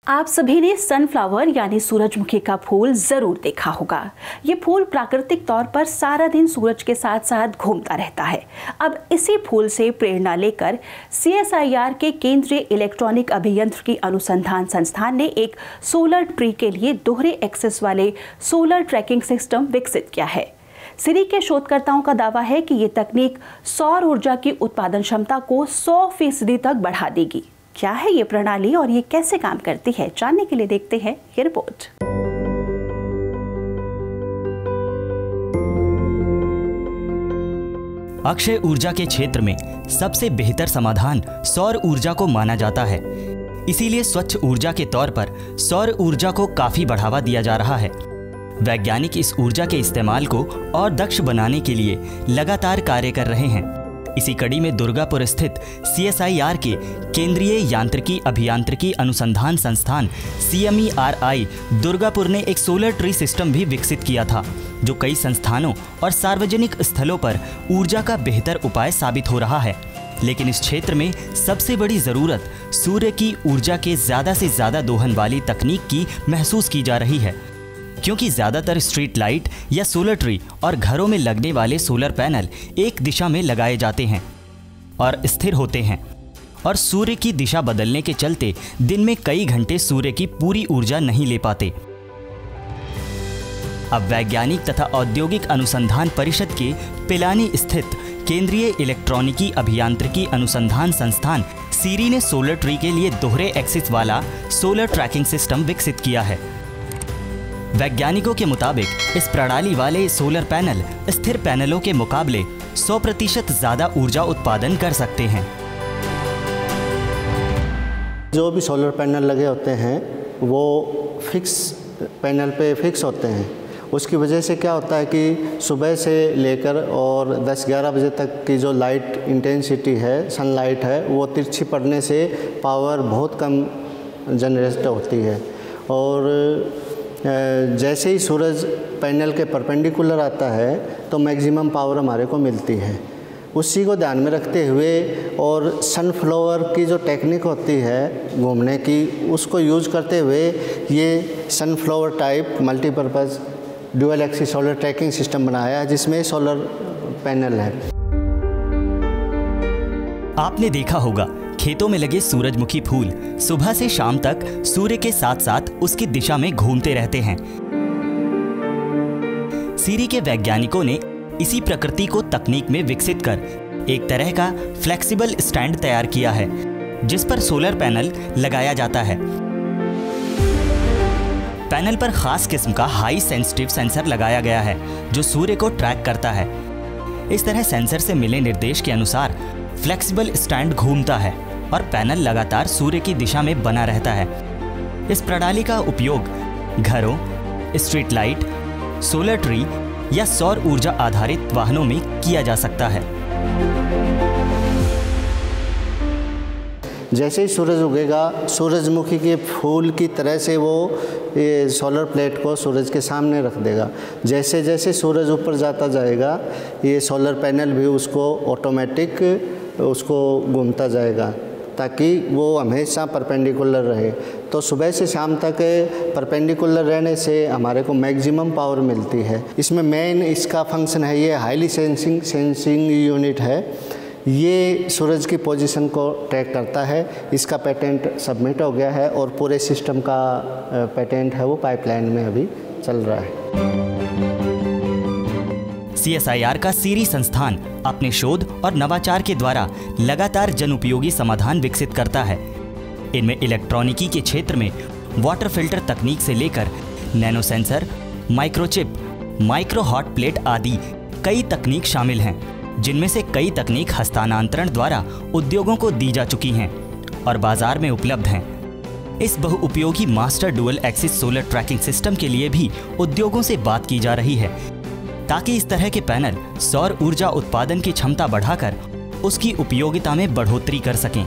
आप सभी ने सनफ्लावर यानी सूरजमुखी का फूल जरूर देखा होगा। ये फूल प्राकृतिक तौर पर सारा दिन सूरज के साथ साथ घूमता रहता है। अब इसी फूल से प्रेरणा लेकर CSIR के केंद्रीय इलेक्ट्रॉनिक अभियंत्रिकी अनुसंधान संस्थान ने एक सोलर ट्री के लिए दोहरे एक्सेस वाले सोलर ट्रैकिंग सिस्टम विकसित किया है। सिरी के शोधकर्ताओं का दावा है कि ये तकनीक सौर ऊर्जा की उत्पादन क्षमता को 100% तक बढ़ा देगी। क्या है ये प्रणाली और ये कैसे काम करती है, जानने के लिए देखते हैं ये रिपोर्ट। अक्षय ऊर्जा के क्षेत्र में सबसे बेहतर समाधान सौर ऊर्जा को माना जाता है। इसीलिए स्वच्छ ऊर्जा के तौर पर सौर ऊर्जा को काफी बढ़ावा दिया जा रहा है। वैज्ञानिक इस ऊर्जा के इस्तेमाल को और दक्ष बनाने के लिए लगातार कार्य कर रहे हैं। इसी कड़ी में दुर्गापुर स्थित CSIR के केंद्रीय यांत्रिकी अभियांत्रिकी अनुसंधान संस्थान CMERI दुर्गापुर ने एक सोलर ट्री सिस्टम भी विकसित किया था, जो कई संस्थानों और सार्वजनिक स्थलों पर ऊर्जा का बेहतर उपाय साबित हो रहा है। लेकिन इस क्षेत्र में सबसे बड़ी जरूरत सूर्य की ऊर्जा के ज़्यादा से ज़्यादा दोहन वाली तकनीक की महसूस की जा रही है, क्योंकि ज़्यादातर स्ट्रीट लाइट या सोलर ट्री और घरों में लगने वाले सोलर पैनल एक दिशा में लगाए जाते हैं और स्थिर होते हैं, और सूर्य की दिशा बदलने के चलते दिन में कई घंटे सूर्य की पूरी ऊर्जा नहीं ले पाते। अब वैज्ञानिक तथा औद्योगिक अनुसंधान परिषद के पिलानी स्थित केंद्रीय इलेक्ट्रॉनिकी अभियांत्रिकी अनुसंधान संस्थान सीरी ने सोलर ट्री के लिए दोहरे एक्सिस वाला सोलर ट्रैकिंग सिस्टम विकसित किया है। वैज्ञानिकों के मुताबिक इस प्रणाली वाले सोलर पैनल स्थिर पैनलों के मुकाबले 100% ज़्यादा ऊर्जा उत्पादन कर सकते हैं। जो भी सोलर पैनल लगे होते हैं वो फिक्स पैनल पे फिक्स होते हैं। उसकी वजह से क्या होता है कि सुबह से लेकर और 10-11 बजे तक की जो लाइट इंटेंसिटी है, सनलाइट है, वो तिरछी पड़ने से पावर बहुत कम जनरेट होती है। और जैसे ही सूरज पैनल के परपेंडिकुलर आता है तो मैक्सिमम पावर हमारे को मिलती है। उसी को ध्यान में रखते हुए और सनफ्लावर की जो टेक्निक होती है घूमने की, उसको यूज करते हुए ये sunflower type multipurpose dual axis solar tracking system बनाया है, जिसमें सोलर पैनल है। आपने देखा होगा खेतों में लगे सूरजमुखी फूल सुबह से शाम तक सूर्य के साथ साथ उसकी दिशा में घूमते रहते हैं। सीरी के वैज्ञानिकों ने इसी प्रकृति को तकनीक में विकसित कर एक तरह का फ्लेक्सिबल स्टैंड तैयार किया है, जिस पर सोलर पैनल लगाया जाता है। पैनल पर खास किस्म का हाई सेंसिटिव सेंसर लगाया गया है, जो सूर्य को ट्रैक करता है। इस तरह सेंसर से मिले निर्देश के अनुसार फ्लेक्सिबल स्टैंड घूमता है और पैनल लगातार सूर्य की दिशा में बना रहता है। इस प्रणाली का उपयोग घरों, स्ट्रीट लाइट, सोलर ट्री या सौर ऊर्जा आधारित वाहनों में किया जा सकता है। जैसे ही सूरज उगेगा, सूरजमुखी के फूल की तरह से वो ये सोलर प्लेट को सूरज के सामने रख देगा। जैसे जैसे सूरज ऊपर जाता जाएगा, ये सोलर पैनल भी उसको ऑटोमेटिक उसको घूमता जाएगा, ताकि वो हमेशा परपेंडिकुलर रहे। तो सुबह से शाम तक परपेंडिकुलर रहने से हमारे को मैक्सिमम पावर मिलती है। इसमें मेन इसका फंक्शन है, ये हाईली सेंसिंग यूनिट है। ये सूरज की पोजीशन को ट्रैक करता है। इसका पेटेंट सबमिट हो गया है और पूरे सिस्टम का पेटेंट है वो पाइपलाइन में अभी चल रहा है। CSIR का सीरी संस्थान अपने शोध और नवाचार के द्वारा लगातार जनउपयोगी समाधान विकसित करता है। इनमें इलेक्ट्रॉनिकी के क्षेत्र में वाटर फिल्टर तकनीक से लेकर nano sensor, microchip, micro hot plate आदि कई तकनीक शामिल हैं, जिनमें से कई तकनीक हस्तांतरण द्वारा उद्योगों को दी जा चुकी हैं और बाजार में उपलब्ध हैं। इस बहुउपयोगी master dual axis solar tracking system के लिए भी उद्योगों से बात की जा रही है, ताकि इस तरह के पैनल सौर ऊर्जा उत्पादन की क्षमता बढ़ाकर उसकी उपयोगिता में बढ़ोतरी कर सकें।